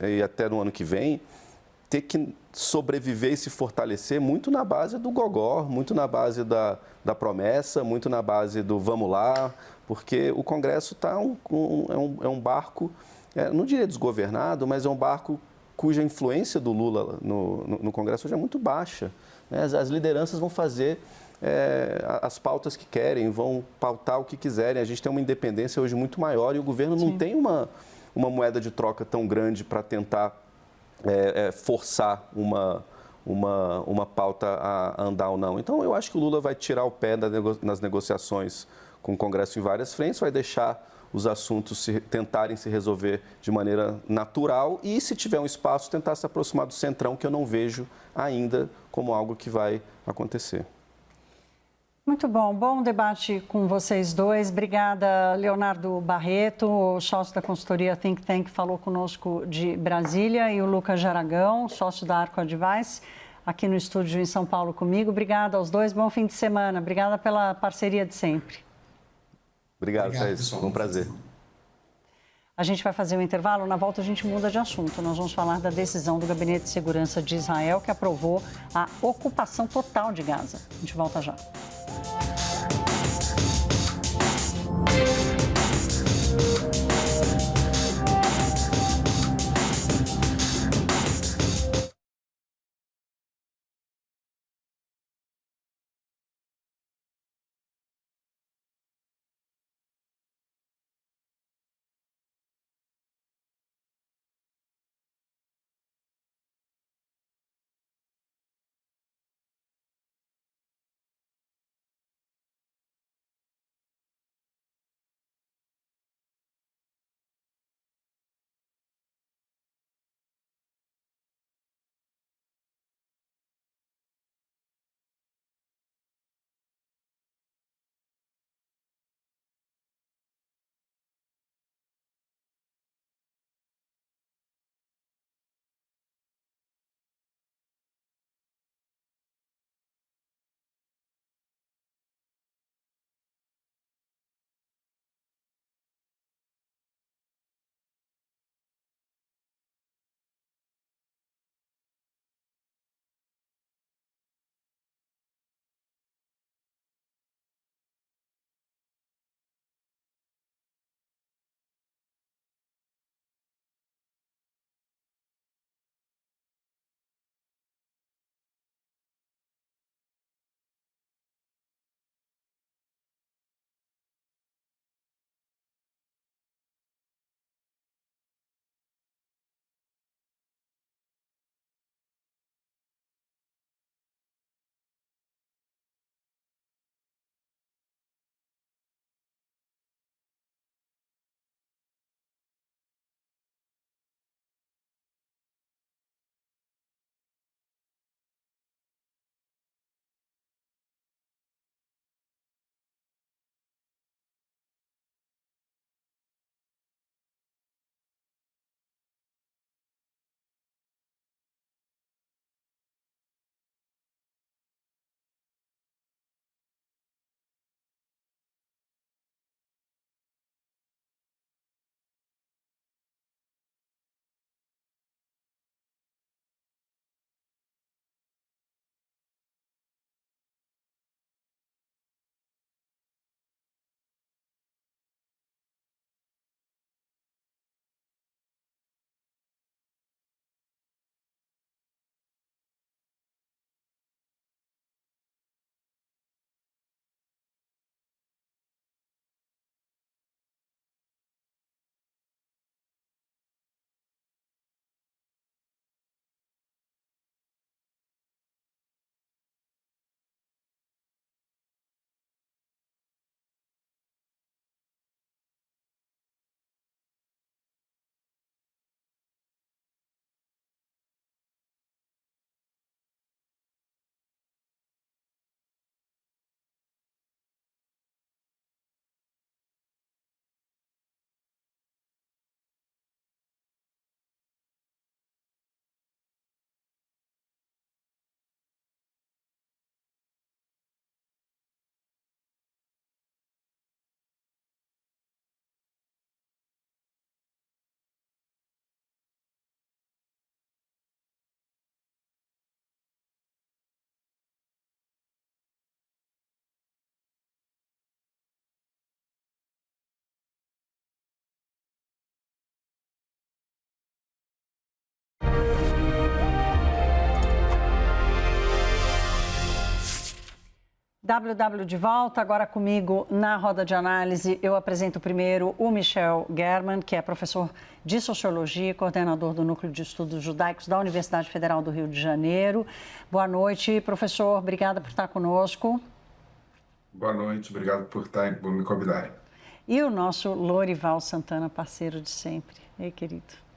e até no ano que vem, ter que sobreviver e se fortalecer muito na base do gogó, muito na base da promessa, muito na base do vamos lá, porque o Congresso é um barco, não diria desgovernado, mas é um barco cuja influência do Lula no Congresso hoje é muito baixa. Né? As lideranças vão fazer as pautas que querem, vão pautar o que quiserem. A gente tem uma independência hoje muito maior e o governo não tem uma moeda de troca tão grande para tentar forçar uma pauta a andar ou não. Então, eu acho que o Lula vai tirar o pé nas negociações com o Congresso em várias frentes, vai deixar os assuntos tentarem se resolver de maneira natural e, se tiver um espaço, tentar se aproximar do centrão, que eu não vejo ainda como algo que vai acontecer. Muito bom. Bom debate com vocês dois. Obrigada, Leonardo Barreto, sócio da consultoria Think Tank, falou conosco de Brasília, e o Lucas Jaragão, sócio da Arco Advice, aqui no estúdio em São Paulo comigo. Obrigada aos dois. Bom fim de semana. Obrigada pela parceria de sempre. Obrigado, Thaís. Foi um prazer. A gente vai fazer um intervalo. Na volta a gente muda de assunto. Nós vamos falar da decisão do Gabinete de Segurança de Israel, que aprovou a ocupação total de Gaza. A gente volta já. WW de volta, agora comigo na roda de análise. Eu apresento primeiro o Michel German, que é professor de Sociologia e coordenador do Núcleo de Estudos Judaicos da Universidade Federal do Rio de Janeiro. Boa noite, professor. Obrigada por estar conosco. Boa noite, obrigado por me convidarem. E o nosso Lorival Santana, parceiro de sempre. Ei, querido.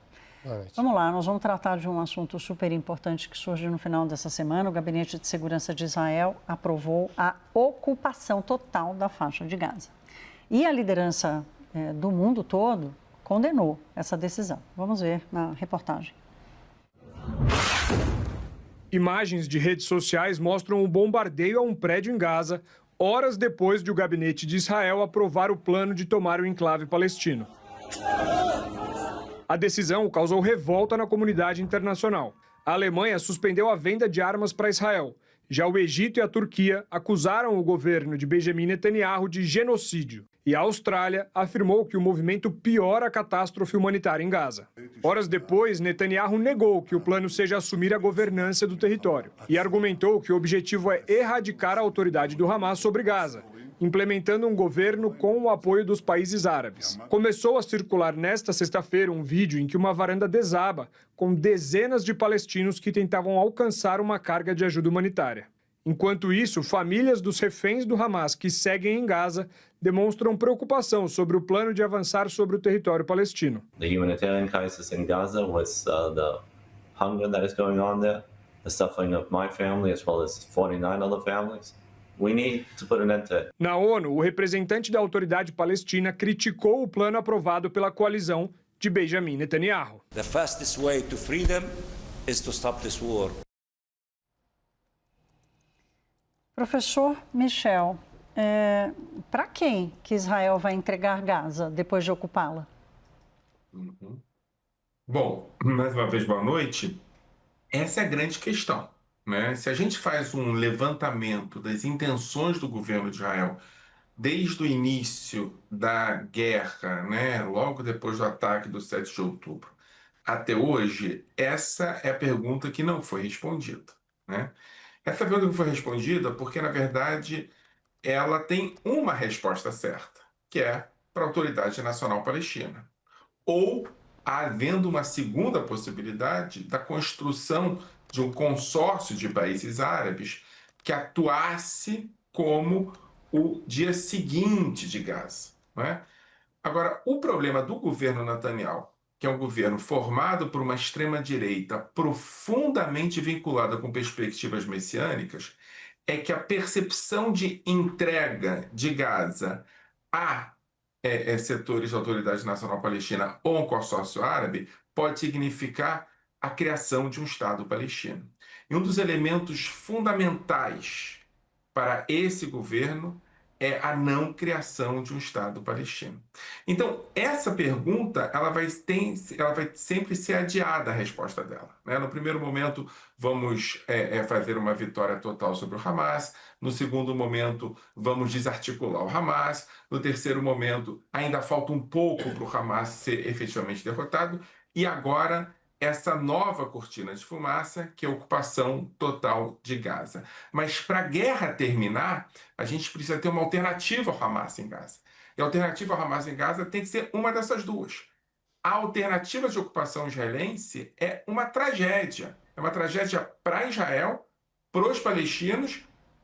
Vamos lá, nós vamos tratar de um assunto super importante que surgiu no final dessa semana. O Gabinete de Segurança de Israel aprovou a ocupação total da faixa de Gaza. E a liderança do mundo todo condenou essa decisão. Vamos ver na reportagem. Imagens de redes sociais mostram o bombardeio a um prédio em Gaza, horas depois de o Gabinete de Israel aprovar o plano de tomar o enclave palestino. A decisão causou revolta na comunidade internacional. A Alemanha suspendeu a venda de armas para Israel. Já o Egito e a Turquia acusaram o governo de Benjamin Netanyahu de genocídio. E a Austrália afirmou que o movimento piora a catástrofe humanitária em Gaza. Horas depois, Netanyahu negou que o plano seja assumir a governança do território e argumentou que o objetivo é erradicar a autoridade do Hamas sobre Gaza, implementando um governo com o apoio dos países árabes. Começou a circular nesta sexta-feira um vídeo em que uma varanda desaba, com dezenas de palestinos que tentavam alcançar uma carga de ajuda humanitária. Enquanto isso, famílias dos reféns do Hamas que seguem em Gaza demonstram preocupação sobre o plano de avançar sobre o território palestino. The humanitarian crisis in Gaza was the hunger that is going on there, the suffering of my family as well as 49 other families. We need to put an end to it. Na ONU, o representante da autoridade palestina criticou o plano aprovado pela coalizão de Benjamin Netanyahu. The fastest way to freedom is to stop this war. Professor Michel, para quem que Israel vai entregar Gaza depois de ocupá-la? Bom, mais uma vez, boa noite. Essa é a grande questão, né? Se a gente faz um levantamento das intenções do governo de Israel desde o início da guerra, né, logo depois do ataque do 7 de outubro, até hoje, essa é a pergunta que não foi respondida, né? Essa pergunta não foi respondida porque, na verdade, ela tem uma resposta certa, que é para a Autoridade Nacional Palestina. Ou havendo uma segunda possibilidade da construção de um consórcio de países árabes que atuasse como o dia seguinte de Gaza, não é? Agora, o problema do governo Netanyahu, que é um governo formado por uma extrema-direita profundamente vinculada com perspectivas messiânicas, é que a percepção de entrega de Gaza a setores da Autoridade Nacional Palestina ou um consórcio árabe pode significar a criação de um Estado palestino. E um dos elementos fundamentais para esse governo é a não criação de um Estado palestino. Então, essa pergunta ela vai sempre ser adiada, a resposta dela, né? No primeiro momento, vamos fazer uma vitória total sobre o Hamas. No segundo momento, vamos desarticular o Hamas. No terceiro momento, ainda falta um pouco para o Hamas ser efetivamente derrotado. E agora, essa nova cortina de fumaça, que é a ocupação total de Gaza. Mas para a guerra terminar, a gente precisa ter uma alternativa ao Hamas em Gaza. E a alternativa ao Hamas em Gaza tem que ser uma dessas duas. A alternativa de ocupação israelense é uma tragédia. É uma tragédia para Israel, para os palestinos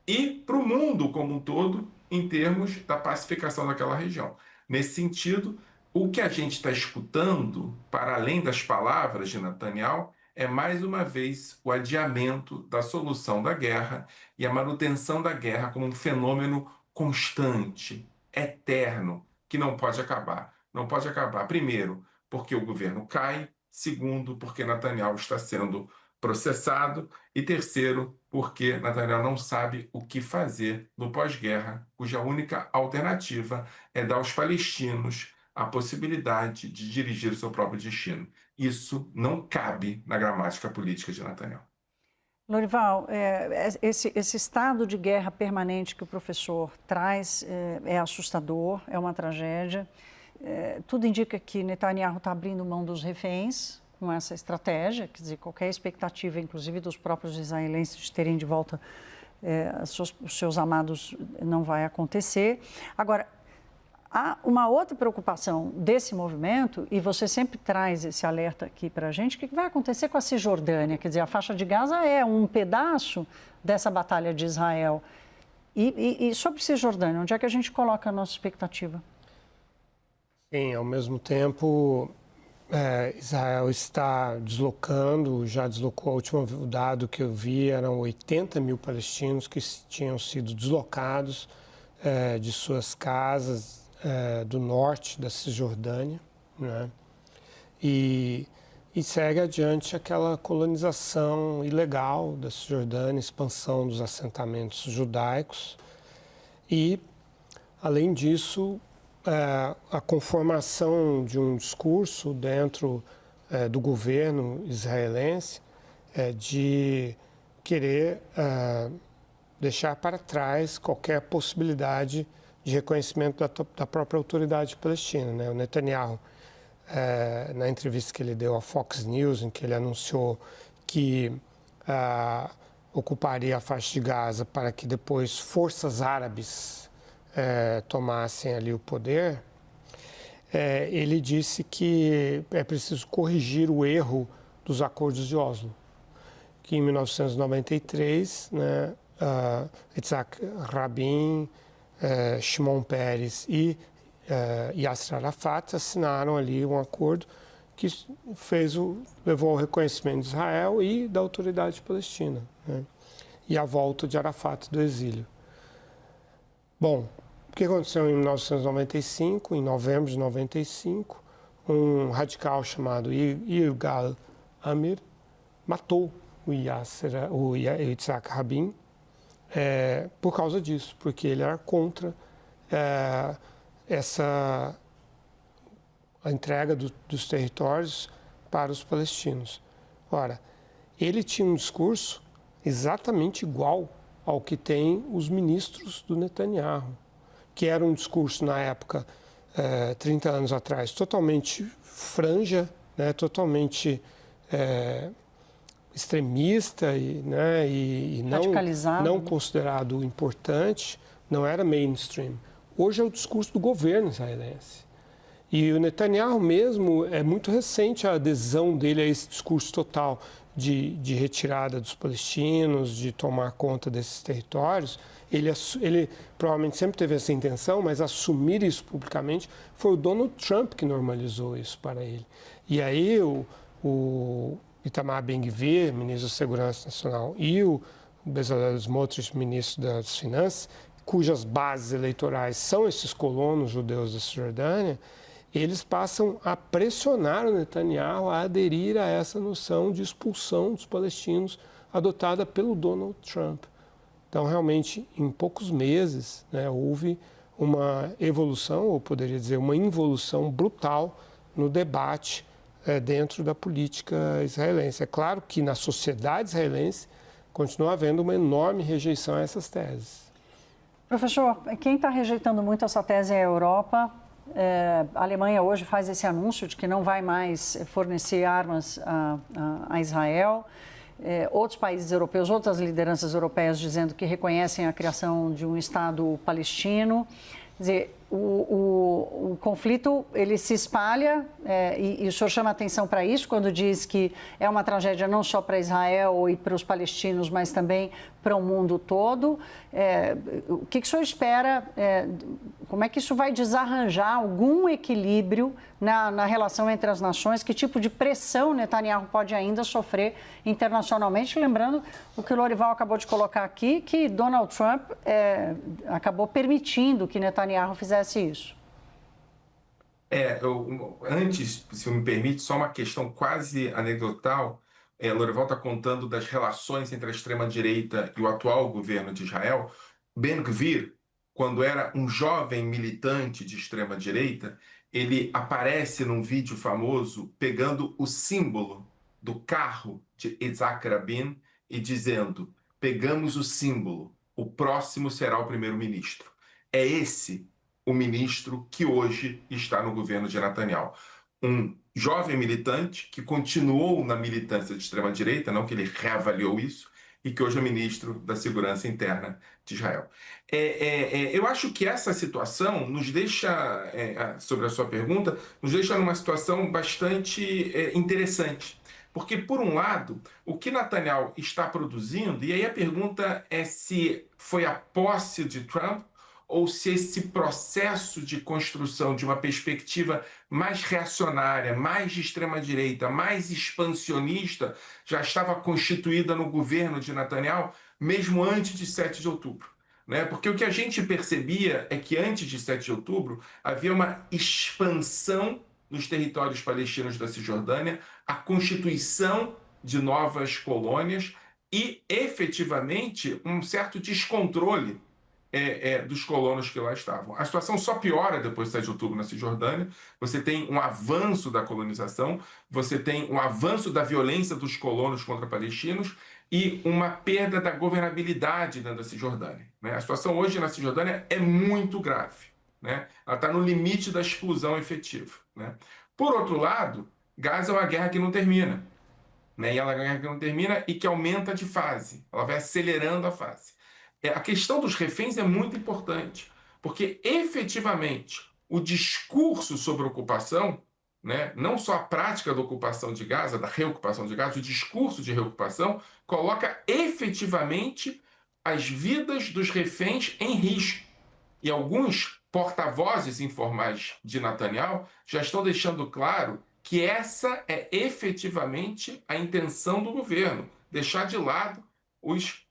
e para o mundo como um todo, em termos da pacificação daquela região. Nesse sentido, o que a gente está escutando, para além das palavras de Netanyahu, é mais uma vez o adiamento da solução da guerra e a manutenção da guerra como um fenômeno constante, eterno, que não pode acabar. Não pode acabar, primeiro, porque o governo cai, segundo, porque Netanyahu está sendo processado e terceiro, porque Netanyahu não sabe o que fazer no pós-guerra, cuja única alternativa é dar aos palestinos a possibilidade de dirigir o seu próprio destino. Isso não cabe na gramática política de Netanyahu. Lorival, esse estado de guerra permanente que o professor traz é assustador, é uma tragédia. Tudo indica que Netanyahu está abrindo mão dos reféns com essa estratégia, quer dizer, qualquer expectativa, inclusive dos próprios israelenses, de terem de volta os seus amados não vai acontecer. Agora, há uma outra preocupação desse movimento, e você sempre traz esse alerta aqui para a gente, o que vai acontecer com a Cisjordânia? Quer dizer, a faixa de Gaza é um pedaço dessa batalha de Israel. E sobre Cisjordânia, onde é que a gente coloca a nossa expectativa? Sim, ao mesmo tempo, Israel está deslocando, já deslocou, o último dado que eu vi eram 80 mil palestinos que tinham sido deslocados de suas casas do norte da Cisjordânia, né? E segue adiante aquela colonização ilegal da Cisjordânia, expansão dos assentamentos judaicos e, além disso, a conformação de um discurso dentro do governo israelense de querer deixar para trás qualquer possibilidade de reconhecimento da própria autoridade palestina, né? O Netanyahu, na entrevista que ele deu à Fox News, em que ele anunciou que ocuparia a faixa de Gaza para que depois forças árabes tomassem ali o poder, ele disse que é preciso corrigir o erro dos acordos de Oslo, que em 1993, né, Yitzhak Rabin, Shimon Peres e Yasser Arafat assinaram ali um acordo que levou ao reconhecimento de Israel e da autoridade palestina, né, e a volta de Arafat do exílio. Bom, o que aconteceu em 1995, em novembro de 95, um radical chamado Yigal Amir matou o Yitzhak Rabin por causa disso, porque ele era contra a entrega dos territórios para os palestinos. Ora, ele tinha um discurso exatamente igual ao que têm os ministros do Netanyahu, que era um discurso, na época, 30 anos atrás, totalmente franja, né, totalmente extremista e não considerado importante, não era mainstream. Hoje é o discurso do governo israelense. E o Netanyahu mesmo, é muito recente a adesão dele a esse discurso total de retirada dos palestinos, de tomar conta desses territórios. Ele provavelmente sempre teve essa intenção, mas assumir isso publicamente foi o Donald Trump que normalizou isso para ele. E aí o Itamar Ben-Gvir, ministro da Segurança Nacional, e o Bezalel Smotrich, ministro das Finanças, cujas bases eleitorais são esses colonos judeus da Cisjordânia, eles passam a pressionar o Netanyahu a aderir a essa noção de expulsão dos palestinos adotada pelo Donald Trump. Então, realmente, em poucos meses, né, houve uma evolução, ou poderia dizer uma involução brutal no debate dentro da política israelense. É claro que na sociedade israelense continua havendo uma enorme rejeição a essas teses. Professor, quem está rejeitando muito essa tese é a Europa. A Alemanha hoje faz esse anúncio de que não vai mais fornecer armas a Israel. Outros países europeus, outras lideranças europeias dizendo que reconhecem a criação de um Estado palestino. Quer dizer, o conflito ele se espalha e o senhor chama atenção para isso quando diz que é uma tragédia não só para Israel e para os palestinos, mas também para o mundo todo. O que o senhor espera? Como é que isso vai desarranjar algum equilíbrio na relação entre as nações? Que tipo de pressão Netanyahu pode ainda sofrer internacionalmente? Lembrando o que o Lorival acabou de colocar aqui, que Donald Trump acabou permitindo que Netanyahu fizesse isso. Antes, se me permite, só uma questão quase anedotal. Lorival está contando das relações entre a extrema-direita e o atual governo de Israel. Ben-Gvir, quando era um jovem militante de extrema-direita, ele aparece num vídeo famoso pegando o símbolo do carro de Yitzhak Rabin e dizendo: pegamos o símbolo, o próximo será o primeiro-ministro. É esse o ministro que hoje está no governo de Netanyahu. Um jovem militante que continuou na militância de extrema-direita, não que ele reavaliou isso, e que hoje é ministro da Segurança Interna de Israel. Eu acho que essa situação nos deixa, sobre a sua pergunta, nos deixa numa situação bastante interessante. Porque, por um lado, o que Netanyahu está produzindo, e aí a pergunta é se foi a posse de Trump ou se esse processo de construção de uma perspectiva mais reacionária, mais de extrema-direita, mais expansionista, já estava constituída no governo de Netanyahu, mesmo antes de 7 de outubro. Né? Porque o que a gente percebia é que antes de 7 de outubro havia uma expansão nos territórios palestinos da Cisjordânia, a constituição de novas colônias e, efetivamente, um certo descontrole dos colonos que lá estavam. A situação só piora depois de 7 de outubro na Cisjordânia. Você tem um avanço da colonização, você tem um avanço da violência dos colonos contra palestinos e uma perda da governabilidade dentro da Cisjordânia. Né? A situação hoje na Cisjordânia é muito grave. Né? Ela está no limite da explosão efetiva. Né? Por outro lado, Gaza é uma guerra que não termina. Né? E ela é uma guerra que não termina e que aumenta de fase. Ela vai acelerando a fase. A questão dos reféns é muito importante, porque efetivamente o discurso sobre a ocupação, né, não só a prática da ocupação de Gaza, da reocupação de Gaza, o discurso de reocupação coloca efetivamente as vidas dos reféns em risco. E alguns porta-vozes informais de Netanyahu já estão deixando claro que essa é efetivamente a intenção do governo, deixar de lado os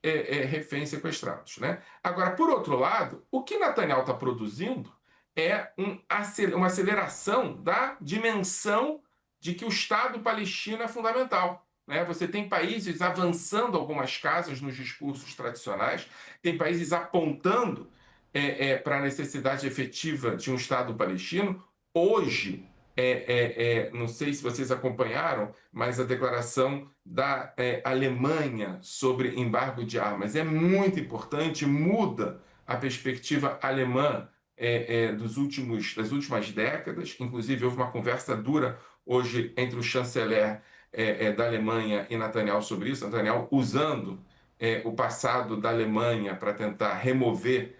reféns sequestrados. Né? Agora, por outro lado, o que Netanyahu está produzindo é uma aceleração da dimensão de que o Estado palestino é fundamental. Né? Você tem países avançando algumas casas nos discursos tradicionais, tem países apontando para a necessidade efetiva de um Estado palestino. Hoje, não sei se vocês acompanharam, mas a declaração da Alemanha sobre embargo de armas é muito importante, muda a perspectiva alemã das últimas décadas. Inclusive, houve uma conversa dura hoje entre o chanceler da Alemanha e Netanyahu sobre isso, Netanyahu usando o passado da Alemanha para tentar remover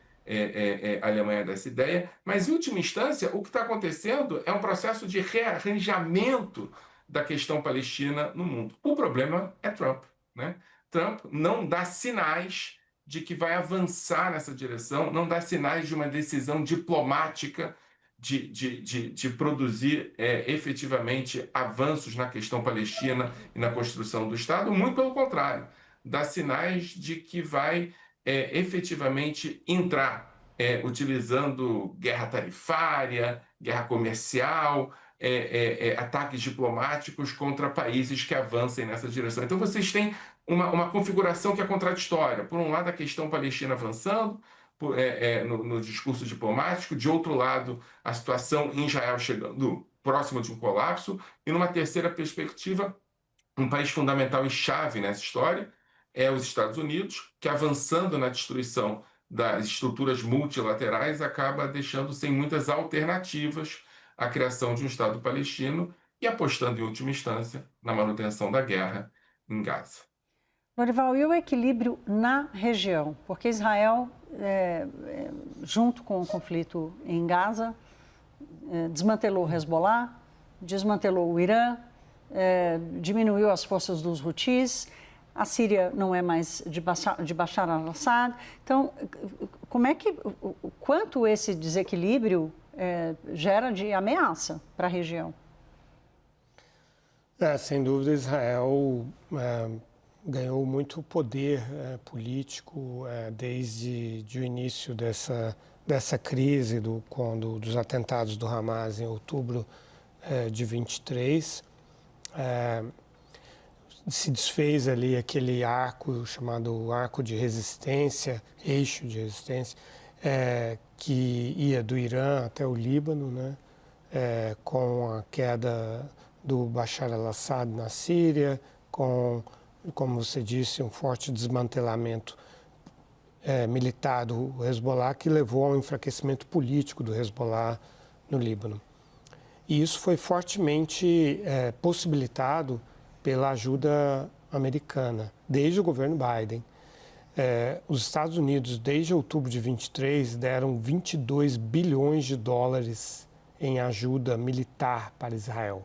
a Alemanha dessa ideia, mas, em última instância, o que está acontecendo é um processo de rearranjamento da questão palestina no mundo. O problema é Trump. Né? Trump não dá sinais de que vai avançar nessa direção, não dá sinais de uma decisão diplomática de produzir efetivamente avanços na questão palestina e na construção do Estado. Muito pelo contrário, dá sinais de que vai efetivamente entrar utilizando guerra tarifária, guerra comercial, ataques diplomáticos contra países que avancem nessa direção. Então vocês têm uma configuração que é contraditória. Por um lado, a questão palestina avançando no discurso diplomático, de outro lado, a situação em Israel chegando próximo de um colapso, e numa terceira perspectiva, um país fundamental e chave nessa história é os Estados Unidos, que, avançando na destruição das estruturas multilaterais, acaba deixando sem muitas alternativas a criação de um Estado palestino e apostando, em última instância, na manutenção da guerra em Gaza. Lorival, e o equilíbrio na região? Porque Israel, junto com o conflito em Gaza, desmantelou o Hezbollah, desmantelou o Irã, diminuiu as forças dos Houthis. A Síria não é mais de Bashar al-Assad. Então, quanto esse desequilíbrio gera de ameaça para a região? Sem dúvida, Israel ganhou muito poder político desde o início dessa crise dos atentados do Hamas em outubro de 23. Se desfez ali aquele arco chamado arco de resistência, eixo de resistência, que ia do Irã até o Líbano, né? Com a queda do Bashar al-Assad na Síria, com, como você disse, um forte desmantelamento militar do Hezbollah, que levou ao enfraquecimento político do Hezbollah no Líbano. E isso foi fortemente possibilitado pela ajuda americana, desde o governo Biden, os Estados Unidos, desde outubro de 23, deram 22 bilhões de dólares em ajuda militar para Israel.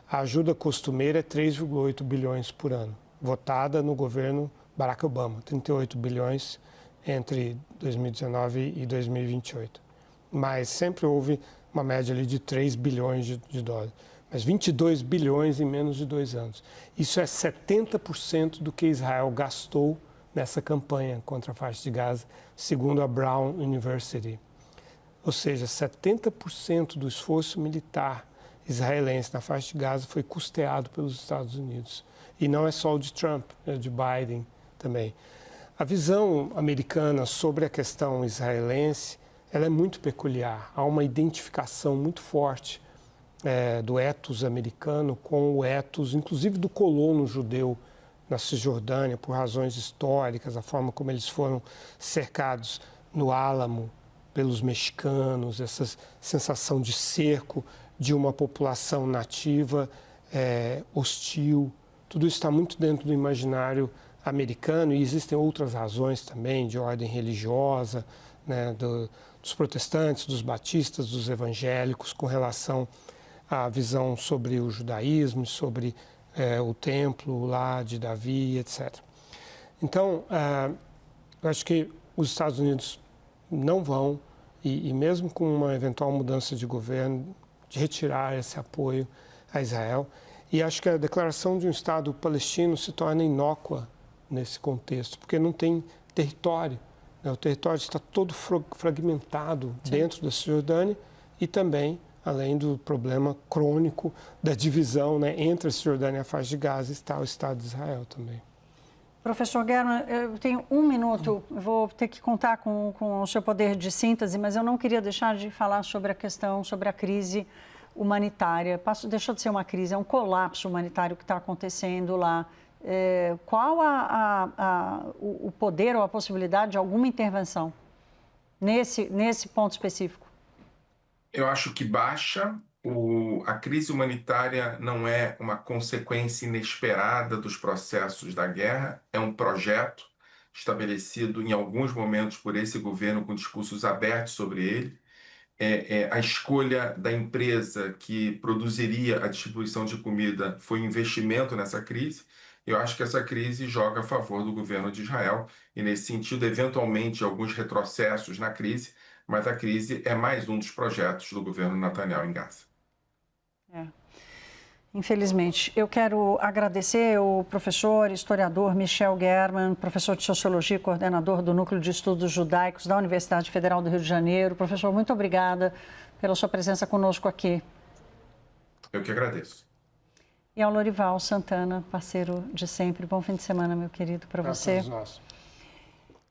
A ajuda costumeira é 3,8 bilhões por ano, votada no governo Barack Obama, 38 bilhões entre 2019 e 2028. Mas sempre houve uma média ali de 3 bilhões de dólares. Mas 22 bilhões em menos de 2 anos. Isso é 70% do que Israel gastou nessa campanha contra a faixa de Gaza, segundo a Brown University. Ou seja, 70% do esforço militar israelense na faixa de Gaza foi custeado pelos Estados Unidos. E não é só o de Trump, é o de Biden também. A visão americana sobre a questão israelense, ela é muito peculiar. Há uma identificação muito forte do ethos americano com o ethos, inclusive do colono judeu na Cisjordânia, por razões históricas, a forma como eles foram cercados no Álamo pelos mexicanos, essa sensação de cerco de uma população nativa hostil. Tudo isso está muito dentro do imaginário americano e existem outras razões também de ordem religiosa, né, dos protestantes, dos batistas, dos evangélicos, com relação à visão sobre o judaísmo, sobre o templo lá de Davi, etc. Então, eu acho que os Estados Unidos não vão, e mesmo com uma eventual mudança de governo, de retirar esse apoio a Israel. E acho que a declaração de um Estado palestino se torna inócua nesse contexto, porque não tem território. Né? O território está todo fragmentado dentro da Cisjordânia e também, além do problema crônico da divisão, né, entre a Cisjordânia e a faixa de Gaza, está o Estado de Israel também. Professor German, eu tenho 1 minuto, vou ter que contar com o seu poder de síntese, mas eu não queria deixar de falar sobre a questão, sobre a crise humanitária. Deixou de ser uma crise, é um colapso humanitário que está acontecendo lá. Qual o poder ou a possibilidade de alguma intervenção nesse ponto específico? Eu acho que a crise humanitária não é uma consequência inesperada dos processos da guerra, é um projeto estabelecido em alguns momentos por esse governo com discursos abertos sobre ele. A escolha da empresa que produziria a distribuição de comida foi um investimento nessa crise. Eu acho que essa crise joga a favor do governo de Israel e, nesse sentido, eventualmente, alguns retrocessos na crise, mas a crise é mais um dos projetos do governo Netanyahu em Gaza. Infelizmente. Eu quero agradecer o professor, historiador Michel German, professor de Sociologia e coordenador do Núcleo de Estudos Judaicos da Universidade Federal do Rio de Janeiro. Professor, muito obrigada pela sua presença conosco aqui. Eu que agradeço. E ao Lorival Santana, parceiro de sempre. Bom fim de semana, meu querido, para você.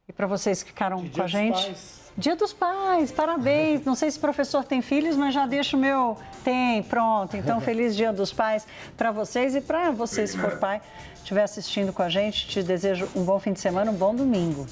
E para vocês que ficaram com a gente. Dia dos Pais, parabéns. Não sei se o professor tem filhos, mas já deixo o meu. Tem, pronto. Então, feliz Dia dos Pais para vocês e para você, se for pai, estiver assistindo com a gente. Te desejo um bom fim de semana, um bom domingo.